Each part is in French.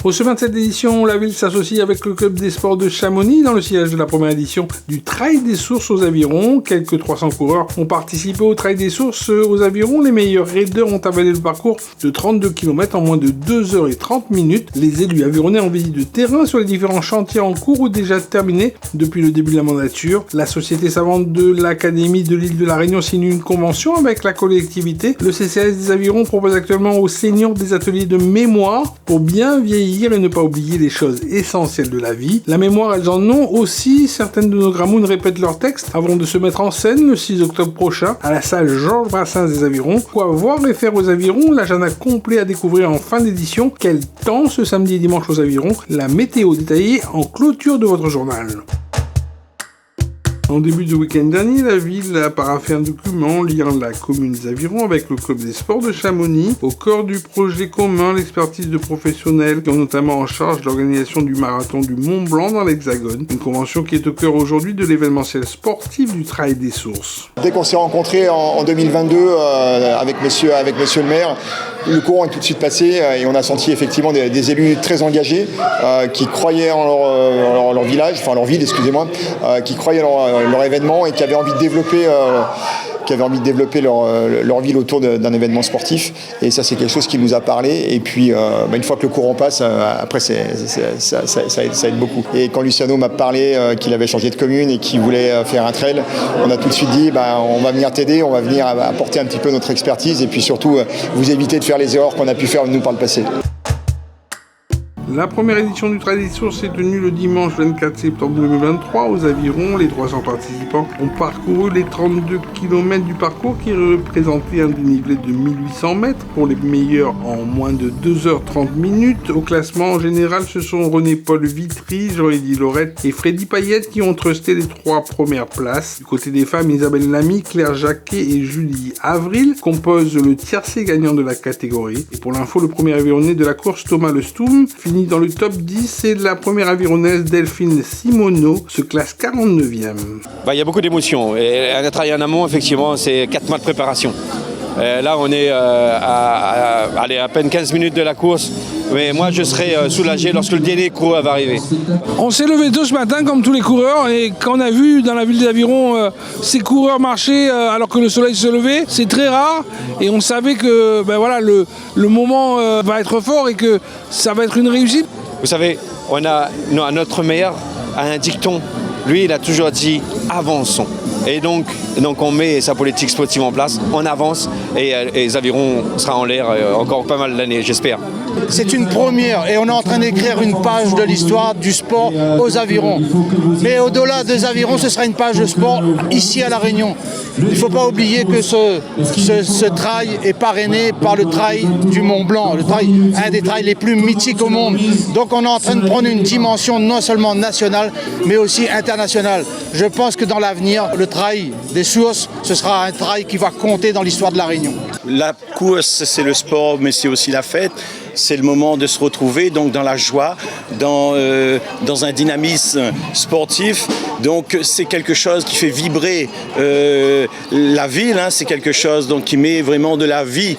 Pour ce 27e édition, la ville s'associe avec le club des sports de Chamonix dans le sillage de la première édition du Trail des Sources aux Avirons. Quelques 300 coureurs ont participé au Trail des Sources aux Avirons. Les meilleurs raiders ont avalé le parcours de 32 km en moins de 2h30. Les élus avironnais en visite de terrain sur les différents chantiers en cours ou déjà terminés depuis le début de la mandature. La société savante de l'Académie de l'île de la Réunion signe une convention avec la collectivité. Le CCAS des Avirons propose actuellement aux seniors des ateliers de mémoire pour bien vieillir et ne pas oublier les choses essentielles de la vie. La mémoire, elles en ont aussi. Certaines de nos gramounes répètent leurs textes avant de se mettre en scène le 6 octobre prochain à la salle Georges Brassens des Avirons. Quoi voir et faire aux Avirons, l'agenda complet à découvrir en fin d'édition. Quel temps ce samedi et dimanche aux Avirons, la météo détaillée en clôture de votre journal. En début de week-end dernier, la ville a paraphé un document liant la commune des Avirons avec le club des sports de Chamonix. Au cœur du projet commun, l'expertise de professionnels qui ont notamment en charge l'organisation du marathon du Mont Blanc dans l'Hexagone. Une convention qui est au cœur aujourd'hui de l'événementiel sportif du Trail des Sources. Dès qu'on s'est rencontrés en 2022 avec monsieur le maire, le courant est tout de suite passé et on a senti effectivement des élus très engagés qui croyaient en leur village, enfin leur ville, excusez-moi, qui croyaient en leur événement et qui avaient envie de développer leur ville autour d'un événement sportif. Et ça, c'est quelque chose qui nous a parlé. Et puis, une fois que le courant passe, après, ça aide beaucoup. Et quand Luciano m'a parlé qu'il avait changé de commune et qu'il voulait faire un trail, on a tout de suite dit, on va venir t'aider, on va venir apporter un petit peu notre expertise et puis surtout, vous éviter de faire les erreurs qu'on a pu faire nous par le passé. La première édition du Trail des Sources s'est tenue le dimanche 24 septembre 2023 aux Avirons. Les 300 participants ont parcouru les 32 km du parcours qui représentait un dénivelé de 1800 mètres pour les meilleurs en moins de 2h30. Au classement général, ce sont René-Paul Vitry, Joëlie Lorette et Freddy Payette qui ont trusté les 3 premières places. Du côté des femmes, Isabelle Lamy, Claire Jacquet et Julie Avril composent le tiercé gagnant de la catégorie. Et pour l'info, le premier avironnais de la course, Thomas Le Stoum, finit dans le top 10 et la première avironnaise Delphine Simoneau se classe 49e. Il y a beaucoup d'émotions et un travail en amont, effectivement, c'est 4 mois de préparation. Là, on est à peine 15 minutes de la course. Mais moi, je serai soulagé lorsque le dernier coureur va arriver. On s'est levé tôt ce matin, comme tous les coureurs, et quand on a vu dans la ville d'Aviron ces coureurs marcher alors que le soleil se levait, c'est très rare. Et on savait que le moment va être fort et que ça va être une réussite. Vous savez, notre maire a un dicton. Lui, il a toujours dit « avançons ». Et donc on met sa politique sportive en place, on avance et les Avirons sera en l'air encore pas mal d'années, j'espère. C'est une première et on est en train d'écrire une page de l'histoire du sport aux Avirons. Mais au-delà des Avirons, ce sera une page de sport ici à La Réunion. Il ne faut pas oublier que ce trail est parrainé par le trail du Mont Blanc, un des trails les plus mythiques au monde. Donc on est en train de prendre une dimension non seulement nationale, mais aussi internationale. Je pense que dans l'avenir, le trail des sources, ce sera un trail qui va compter dans l'histoire de La Réunion. La course, c'est le sport, mais c'est aussi la fête. C'est le moment de se retrouver donc dans la joie, dans un dynamisme sportif. Donc c'est quelque chose qui fait vibrer la ville. C'est quelque chose donc qui met vraiment de la vie.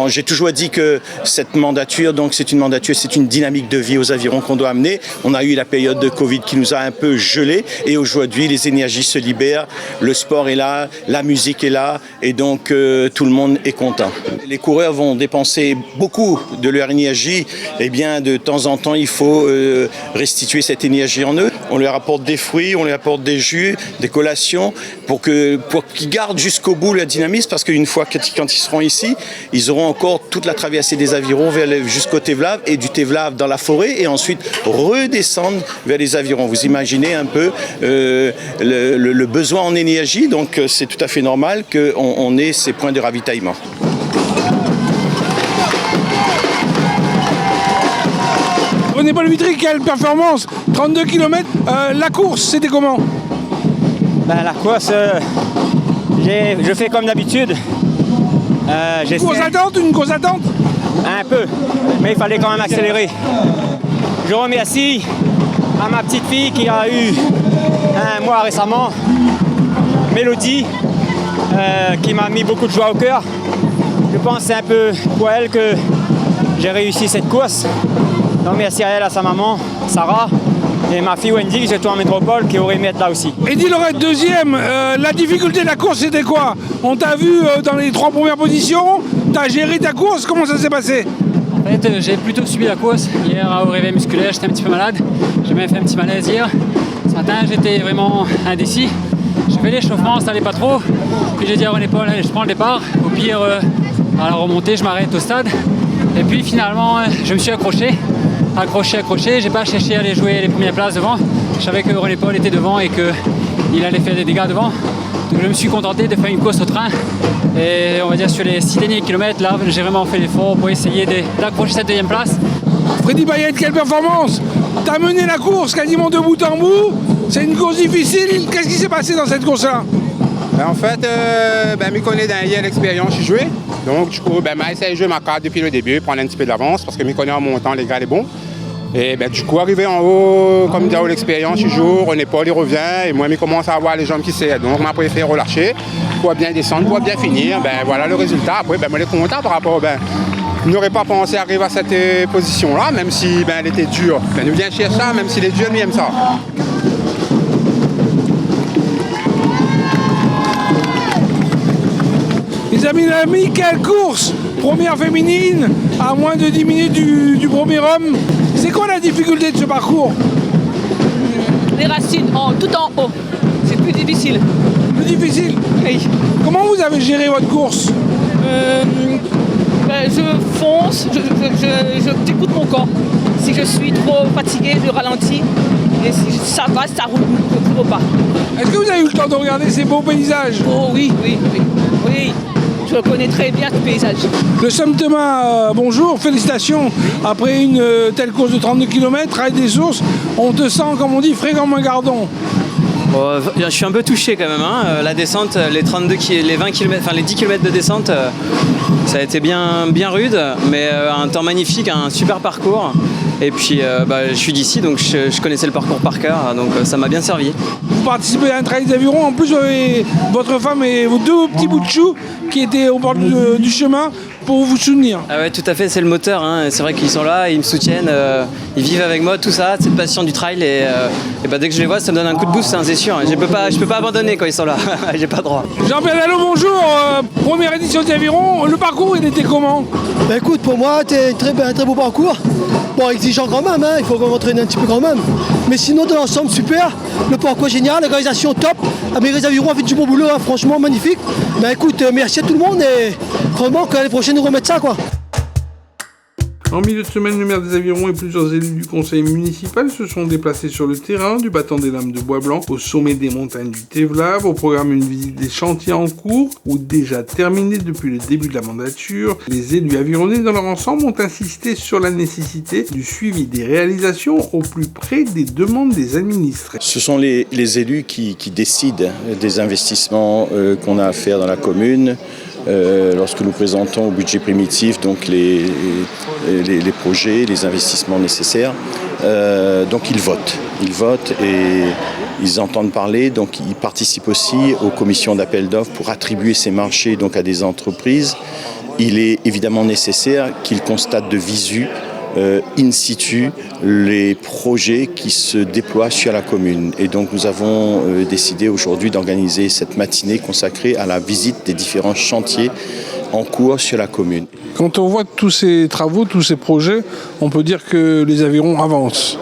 J'ai toujours dit que cette mandature, donc c'est une dynamique de vie aux Avirons qu'on doit amener. On a eu la période de Covid qui nous a un peu gelés et aujourd'hui les énergies se libèrent. Le sport est là, la musique est là et donc tout le monde est content. Les coureurs vont dépenser beaucoup de leur énergie, et bien de temps en temps il faut restituer cette énergie en eux. On leur apporte des fruits, on leur apporte des jus, des collations pour qu'ils gardent jusqu'au bout la dynamisme, parce qu'une fois quand ils seront ici, ils auront encore toute la traversée des Avirons jusqu'au Tevlav et du Tevlav dans la forêt et ensuite redescendre vers les Avirons. Vous imaginez un peu le besoin en énergie, donc c'est tout à fait normal qu'on ait ces points de ravitaillement. René-Paul Vitry, quelle performance! 32 km, la course, c'était comment? La course, je fais comme d'habitude. Une grosse attente? Un peu, mais il fallait quand même accélérer. Je remercie à ma petite fille qui a eu un mois récemment, Mélodie, qui m'a mis beaucoup de joie au cœur. Je pense que c'est un peu pour elle que j'ai réussi cette course. Donc merci à elle, à sa maman, Sarah, et ma fille Wendy, qui est en métropole, qui aurait aimé être là aussi. Eddy Lorette, deuxième. La difficulté de la course, c'était quoi? On t'a vu dans les 3 premières positions. T'as géré ta course. Comment ça s'est passé? En fait, j'ai plutôt subi la course. Hier, au réveil musculaire, j'étais un petit peu malade. J'ai même fait un petit malaise hier. Ce matin, j'étais vraiment indécis. J'ai fait l'échauffement, ça n'allait pas trop. Puis j'ai dit à René Paul, allez, je prends le départ. Au pire, à la remontée, je m'arrête au stade. Et puis finalement, je me suis accroché. J'ai pas cherché à aller jouer les premières places devant. Je savais que René Paul était devant et qu'il allait faire des dégâts devant. Donc je me suis contenté de faire une course au train. Et on va dire sur les 6 derniers kilomètres, là, j'ai vraiment fait l'effort pour essayer d'accrocher cette deuxième place. Freddy Bayet, quelle performance! T'as mené la course quasiment de bout en bout. C'est une course difficile. Qu'est-ce qui s'est passé dans cette course-là? En fait, je connais hier l'expérience, j'ai joué. Donc, du coup, j'ai essayé de jouer ma carte depuis le début, prendre un petit peu d'avance, parce que je connais en montant, les gars, les bons. Et du coup, arrivé en haut, comme dire, l'expérience, je joue, René Paul, il revient, et moi, je commence à avoir les jambes qui serrent. Donc, je préféré relâcher pour bien descendre, pour bien finir. Voilà le résultat. Après, je suis content par rapport. Je n'aurais pas pensé arriver à cette position-là, même si elle était dure. Nous vient chercher ça, même s'il est dur, nous aime ça. Les amis, quelle course! Première féminine, à moins de 10 minutes du premier homme. C'est quoi la difficulté de ce parcours? Les racines tout en haut. C'est plus difficile. Plus difficile? Oui. Comment vous avez géré votre course? Je fonce, j'écoute mon corps. Si je suis trop fatigué, je ralentis. Et si ça va, ça roule, je ne roule pas. Est-ce que vous avez eu le temps de regarder ces beaux paysages? Oh oui. Je connais très bien ce paysage. Le Somme Thomas, bonjour, félicitations. Après une telle course de 32 km, Trail des Sources, on te sent, comme on dit, frais comme un gardon. Je suis un peu touché quand même, hein. La descente, les 20 km, enfin les 10 km de descente, ça a été bien rude, mais un temps magnifique, un super parcours. Et puis je suis d'ici, donc je connaissais le parcours par cœur, donc ça m'a bien servi. Vous participez à un trail d'Aviron, en plus vous avez votre femme et vos 2 petits bouts de chou qui étaient au bord du chemin pour vous soutenir. Ah ouais, tout à fait, c'est le moteur, hein. C'est vrai qu'ils sont là, ils me soutiennent, ils vivent avec moi, tout ça, cette passion du trail. Et dès que je les vois, ça me donne un coup de boost, hein, c'est sûr. Je peux pas abandonner quand ils sont là, j'ai pas le droit. Jean-Pierre Lalo, bonjour. Première édition d'Aviron, le parcours il était comment? Écoute, pour moi, c'était un très beau parcours. Bon, exigeant quand même, hein, il faut m'entraîner un petit peu quand même. Mais sinon, dans l'ensemble, super. Le parcours génial, l'organisation top. Les Avirons ont fait du bon boulot, hein, franchement magnifique. Écoute, merci à tout le monde et vraiment que l'année prochaine nous remettent ça, quoi. En milieu de semaine, le maire des Avirons et plusieurs élus du conseil municipal se sont déplacés sur le terrain du battant des Lames de Bois-Blanc au sommet des montagnes du Tevlav. Au programme, une visite des chantiers en cours ou déjà terminés depuis le début de la mandature. Les élus avironnais dans leur ensemble ont insisté sur la nécessité du suivi des réalisations au plus près des demandes des administrés. Ce sont les élus qui décident des investissements qu'on a à faire dans la commune. Lorsque nous présentons au budget primitif donc les projets, les investissements nécessaires, donc ils votent et ils entendent parler, donc ils participent aussi aux commissions d'appel d'offres pour attribuer ces marchés donc à des entreprises. Il est évidemment nécessaire qu'ils constatent de visu in situ les projets qui se déploient sur la commune. Et donc nous avons décidé aujourd'hui d'organiser cette matinée consacrée à la visite des différents chantiers en cours sur la commune. Quand on voit tous ces travaux, tous ces projets, on peut dire que les Avirons avancent.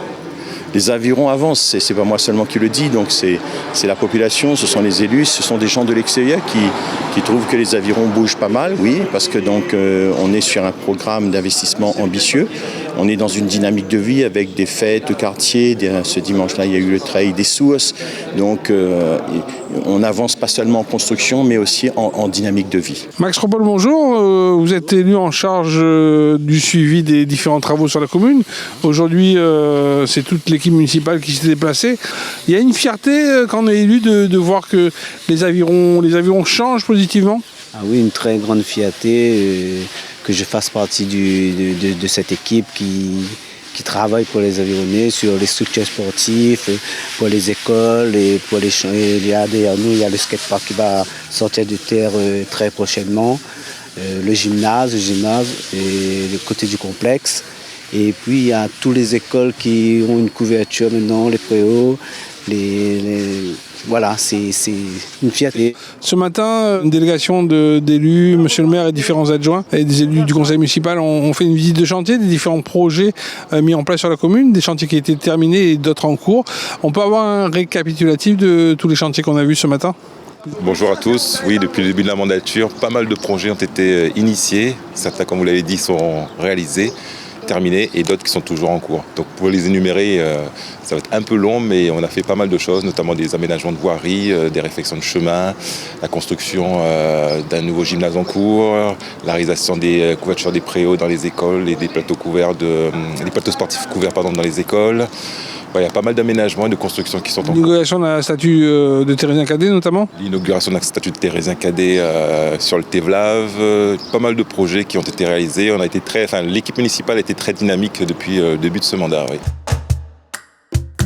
Les Avirons avancent, c'est pas moi seulement qui le dis, donc c'est la population, ce sont les élus, ce sont des gens de l'extérieur qui trouvent que les Avirons bougent pas mal, oui, parce que donc on est sur un programme d'investissement ambitieux, on est dans une dynamique de vie avec des fêtes de quartier, ce dimanche-là il y a eu le Trail des Sources, donc on avance pas seulement en construction mais aussi en dynamique de vie. Max Ropol, bonjour, vous êtes élu en charge du suivi des différents travaux sur la commune. Aujourd'hui c'est toute l'équipe municipale qui s'est déplacée. Il y a une fierté quand on est élu de voir que les avirons changent positivement? Ah oui, une très grande fierté que je fasse partie de cette équipe qui travaille pour les Avironnais sur les structures sportives, pour les écoles et pour les champs. Il y a derrière nous, il y a le skatepark qui va sortir de terre très prochainement, le gymnase et le côté du complexe. Et puis il y a toutes les écoles qui ont une couverture maintenant, les préaux, voilà, c'est une fierté. Ce matin, une délégation d'élus, monsieur le maire et différents adjoints et des élus du conseil municipal ont fait une visite de chantier des différents projets mis en place sur la commune, des chantiers qui étaient terminés et d'autres en cours. On peut avoir un récapitulatif de tous les chantiers qu'on a vus ce matin ? Bonjour à tous. Oui, depuis le début de la mandature, pas mal de projets ont été initiés. Certains, comme vous l'avez dit, sont réalisés, terminés, et d'autres qui sont toujours en cours. Donc pour les énumérer, ça va être un peu long, mais on a fait pas mal de choses, notamment des aménagements de voirie, des réfections de chemin, la construction d'un nouveau gymnase en cours, la réalisation des couvertures des préaux dans les écoles et des plateaux sportifs couverts dans les écoles. Il y a pas mal d'aménagements et de constructions qui sont en cours. L'inauguration de la statue de Thérésien Cadet notamment ? L'inauguration de la statue de Thérésien Cadet sur le Tévelave, pas mal de projets qui ont été réalisés. L'équipe municipale a été très dynamique depuis le début de ce mandat. Oui.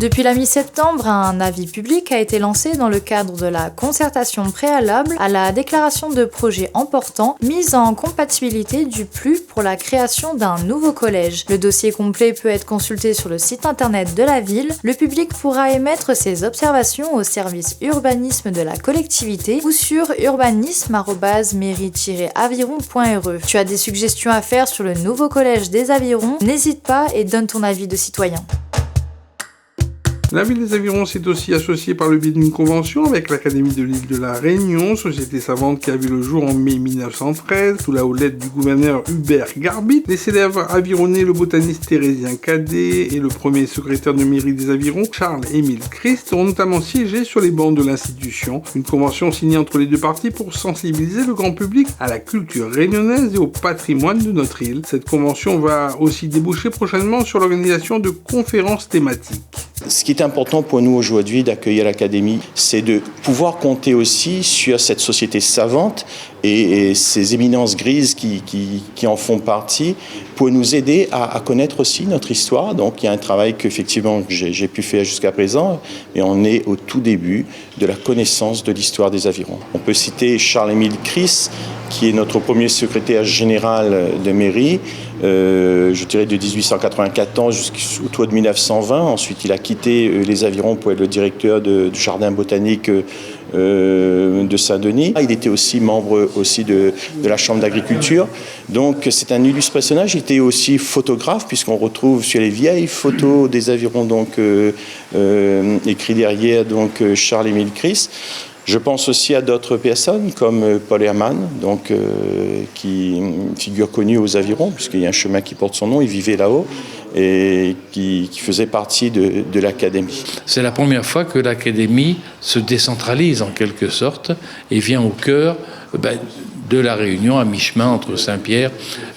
Depuis la mi-septembre, un avis public a été lancé dans le cadre de la concertation préalable à la déclaration de projets importants mis en compatibilité du PLU pour la création d'un nouveau collège. Le dossier complet peut être consulté sur le site internet de la ville. Le public pourra émettre ses observations au service urbanisme de la collectivité ou sur urbanisme@mairie-aviron.re. Tu as des suggestions à faire sur le nouveau collège des Avirons ? N'hésite pas et donne ton avis de citoyen. La ville des Avirons s'est aussi associée par le biais d'une convention avec l'Académie de l'île de la Réunion, société savante qui a vu le jour en mai 1913, sous la houlette du gouverneur Hubert Garbit. Les célèbres avironnais, le botaniste Thérésien Cadet et le premier secrétaire de mairie des Avirons, Charles-Émile Christ, ont notamment siégé sur les bancs de l'institution. Une convention signée entre les deux parties pour sensibiliser le grand public à la culture réunionnaise et au patrimoine de notre île. Cette convention va aussi déboucher prochainement sur l'organisation de conférences thématiques. Ce qui est important pour nous aujourd'hui d'accueillir l'Académie, c'est de pouvoir compter aussi sur cette société savante et ces éminences grises qui en font partie pour nous aider à connaître aussi notre histoire. Donc il y a un travail qu'effectivement j'ai pu faire jusqu'à présent, mais on est au tout début de la connaissance de l'histoire des Avirons. On peut citer Charles-Émile Christ, qui est notre premier secrétaire général de mairie, je dirais de 1894 jusqu'au de 1920. Ensuite, il a quitté les Avirons pour être le directeur du jardin botanique de Saint-Denis. Il était aussi membre de la Chambre d'agriculture. Donc, c'est un illustre personnage. Il était aussi photographe, puisqu'on retrouve sur les vieilles photos des Avirons, écrit derrière Charles-Émile Christ. Je pense aussi à d'autres personnes comme Paul Hermann, qui est une figure connue aux Avirons, puisqu'il y a un chemin qui porte son nom, il vivait là-haut, et qui faisait partie de l'Académie. C'est la première fois que l'Académie se décentralise en quelque sorte et vient au cœur de la Réunion, à mi-chemin entre Saint-Pierre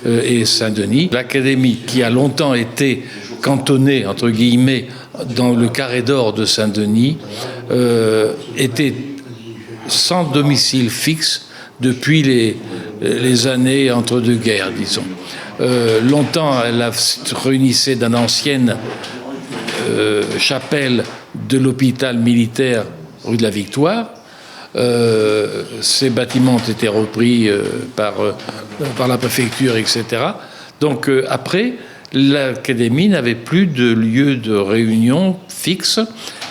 et Saint-Denis. L'Académie, qui a longtemps été cantonnée, entre guillemets, dans le carré d'or de Saint-Denis, était sans domicile fixe depuis les années entre deux guerres, disons. Longtemps, elle se réunissait dans l'ancienne chapelle de l'hôpital militaire rue de la Victoire. Ces bâtiments ont été repris par la préfecture, etc. Donc après, l'Académie n'avait plus de lieu de réunion fixe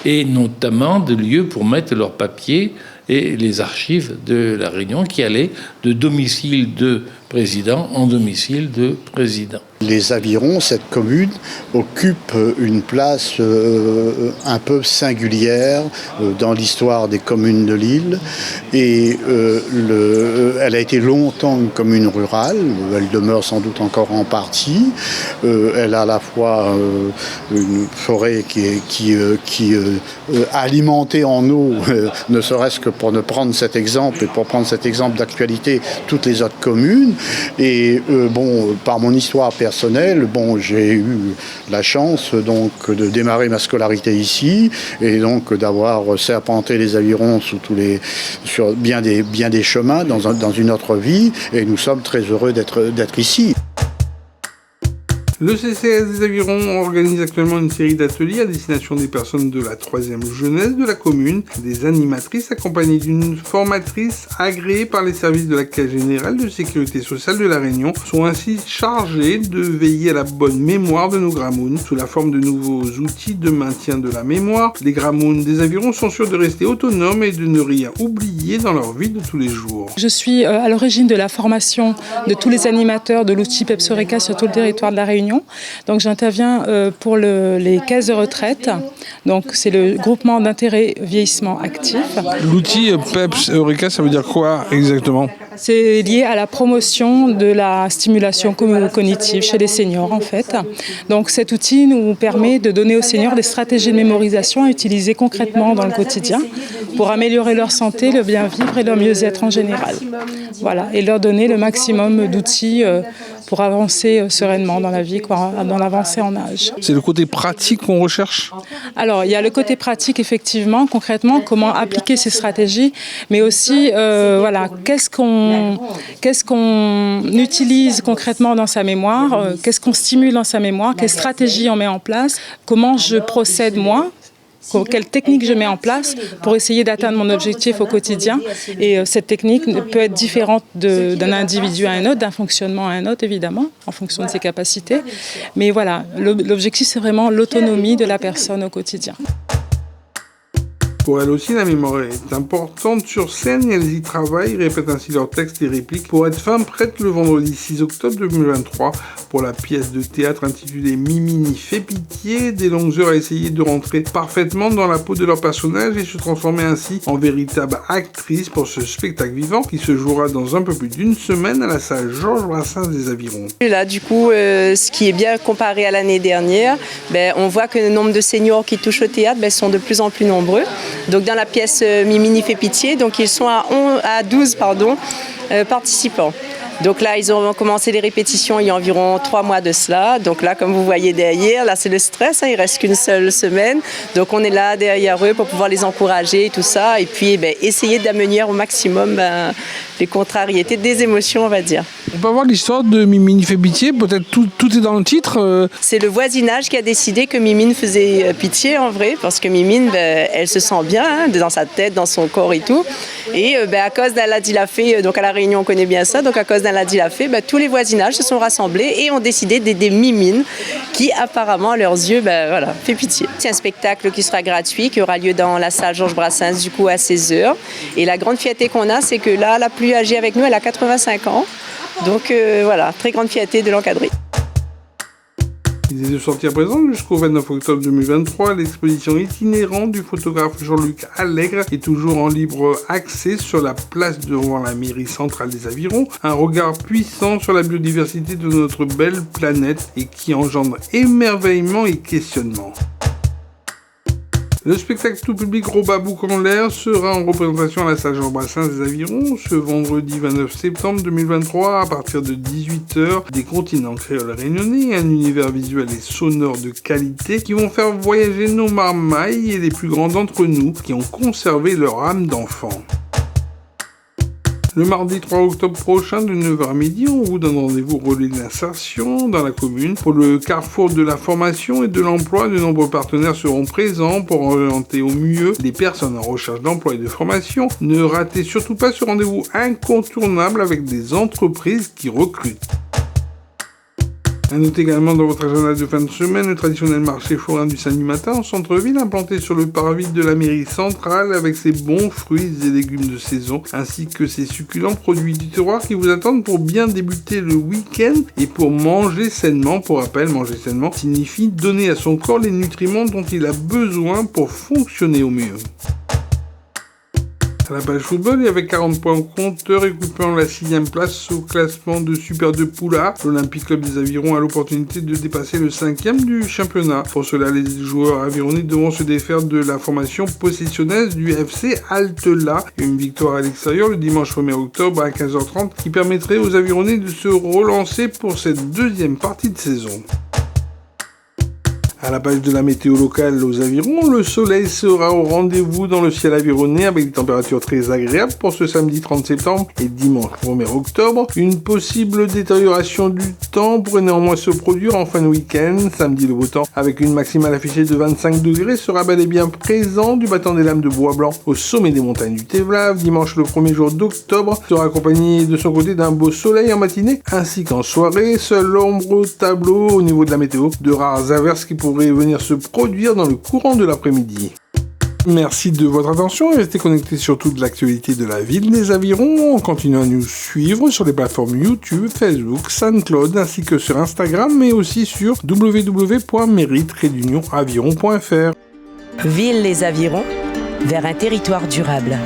et notamment de lieux pour mettre leurs papiers et les archives de la Réunion qui allaient de domicile de président en domicile de président. Les Avirons, cette commune, occupe une place un peu singulière dans l'histoire des communes de l'île. Et elle a été longtemps une commune rurale, elle demeure sans doute encore en partie. Elle a à la fois une forêt qui est alimentée en eau, ne serait-ce que pour ne prendre cet exemple, et pour prendre cet exemple d'actualité, toutes les autres communes. Et par mon histoire personnelle, j'ai eu la chance de démarrer ma scolarité ici et donc d'avoir serpenté les Avirons sur bien des chemins dans une autre vie. Et nous sommes très heureux d'être ici. Le CCAS des Avirons organise actuellement une série d'ateliers à destination des personnes de la 3e jeunesse de la commune. Des animatrices accompagnées d'une formatrice agréée par les services de la Caisse générale de sécurité sociale de La Réunion sont ainsi chargées de veiller à la bonne mémoire de nos gramounes sous la forme de nouveaux outils de maintien de la mémoire. Les gramounes des Avirons sont sûrs de rester autonomes et de ne rien oublier dans leur vie de tous les jours. Je suis à l'origine de la formation de tous les animateurs de l'outil PEPS-Eureka sur tout le territoire de La Réunion. Donc j'interviens pour les caisses de retraite. Donc c'est le groupement d'intérêt vieillissement actif. L'outil PEPS-Eureka, ça veut dire quoi exactement ? C'est lié à la promotion de la stimulation cognitive chez les seniors en fait. Donc cet outil nous permet de donner aux seniors des stratégies de mémorisation à utiliser concrètement dans le quotidien pour améliorer leur santé, le bien-vivre et leur mieux-être en général. Voilà, et leur donner le maximum d'outils pour avancer sereinement dans la vie, dans l'avancée en âge. C'est le côté pratique qu'on recherche ? Alors, il y a le côté pratique, effectivement, concrètement, comment appliquer ces stratégies, mais aussi, voilà, qu'est-ce qu'on utilise concrètement dans sa mémoire, qu'est-ce qu'on stimule dans sa mémoire, quelles stratégies on met en place, comment je procède moi, quelle technique je mets en place pour essayer d'atteindre mon objectif au quotidien. Et cette technique peut être différente d'un individu à un autre, d'un fonctionnement à un autre, évidemment, en fonction de ses capacités. Mais voilà, l'objectif, c'est vraiment l'autonomie de la personne au quotidien. Pour elles aussi, la mémoire est importante sur scène et elles y travaillent, répètent ainsi leurs textes et répliques pour être fin prête le vendredi 6 octobre 2023 pour la pièce de théâtre intitulée Mimini fait pitié, des longues heures à essayer de rentrer parfaitement dans la peau de leur personnage et se transformer ainsi en véritable actrice pour ce spectacle vivant qui se jouera dans un peu plus d'une semaine à la salle Georges Brassens des Avirons. Et là, du coup, ce qui est bien comparé à l'année dernière, on voit que le nombre de seniors qui touchent au théâtre sont de plus en plus nombreux. Donc dans la pièce Mimini fait pitié, donc ils sont à 12 participants. Donc là, ils ont commencé les répétitions il y a environ 3 mois de cela. Donc là, comme vous voyez derrière, là c'est le stress, il ne reste qu'une seule semaine. Donc on est là derrière eux pour pouvoir les encourager et tout ça. Et puis essayer d'amener au maximum les contrariétés, des émotions, on va dire. On peut voir l'histoire de Mimini fait pitié, peut-être tout est dans le titre. C'est le voisinage qui a décidé que Mimine faisait pitié en vrai, parce que Mimine, elle se sent bien dans sa tête, dans son corps et tout. Et à cause d'Allah dit la fée, donc à La Réunion on connaît bien ça, donc à cause d'Allah dit la fée, tous les voisinages se sont rassemblés et ont décidé d'aider Mimine, qui apparemment à leurs yeux fait pitié. C'est un spectacle qui sera gratuit, qui aura lieu dans la salle Georges Brassens du coup à 16h. Et la grande fierté qu'on a, c'est que là, la plus âgée avec nous, elle a 85 ans. Donc voilà, très grande fierté de l'encadrer. Il est de sortie à présent jusqu'au 29 octobre 2023. L'exposition itinérante du photographe Jean-Luc Allègre est toujours en libre accès sur la place devant la mairie centrale des Avirons. Un regard puissant sur la biodiversité de notre belle planète et qui engendre émerveillement et questionnement. Le spectacle tout public Robabouk en l'air sera en représentation à la salle Georges Brassens des Avirons ce vendredi 29 septembre 2023 à partir de 18h. Des continents créoles réunionnais, un univers visuel et sonore de qualité qui vont faire voyager nos marmailles et les plus grands d'entre nous qui ont conservé leur âme d'enfant. Le mardi 3 octobre prochain de 9h à midi, on vous donne rendez-vous au relais d'insertion dans la commune. Pour le carrefour de la formation et de l'emploi, de nombreux partenaires seront présents pour orienter au mieux les personnes en recherche d'emploi et de formation. Ne ratez surtout pas ce rendez-vous incontournable avec des entreprises qui recrutent. À noter également dans votre agenda de fin de semaine le traditionnel marché forain du samedi matin en centre-ville implanté sur le parvis de la mairie centrale avec ses bons fruits et légumes de saison ainsi que ses succulents produits du terroir qui vous attendent pour bien débuter le week-end et pour manger sainement. Pour rappel, manger sainement signifie donner à son corps les nutriments dont il a besoin pour fonctionner au mieux. À la page football, et avec 40 points au compteur, occupant la 6e place au classement de Super 2 Poula, l'Olympique Club des Avirons a l'opportunité de dépasser le 5e du championnat. Pour cela, les joueurs avironnais devront se défaire de la formation possessionnaise du FC Altela. Une victoire à l'extérieur le dimanche 1er octobre à 15h30 qui permettrait aux Avironnais de se relancer pour cette deuxième partie de saison. À la page de la météo locale aux Avirons, le soleil sera au rendez-vous dans le ciel avironné avec des températures très agréables pour ce samedi 30 septembre et dimanche 1er octobre. Une possible détérioration du temps pourrait néanmoins se produire en fin de week-end. Samedi, le beau temps avec une maximale affichée de 25 degrés sera bel et bien présent du battant des lames de bois blanc au sommet des montagnes du Tevlav. Dimanche, le premier jour d'octobre, sera accompagné de son côté d'un beau soleil en matinée ainsi qu'en soirée. Seule l'ombre au tableau au niveau de la météo, de rares averses qui pourraient venir se produire dans le courant de l'après-midi. Merci de votre attention et restez connectés sur toute l'actualité de la ville des Avirons en continuant à nous suivre sur les plateformes YouTube, Facebook, SoundCloud ainsi que sur Instagram mais aussi sur www.mairie-aviron.fr. Ville les Avirons, vers un territoire durable.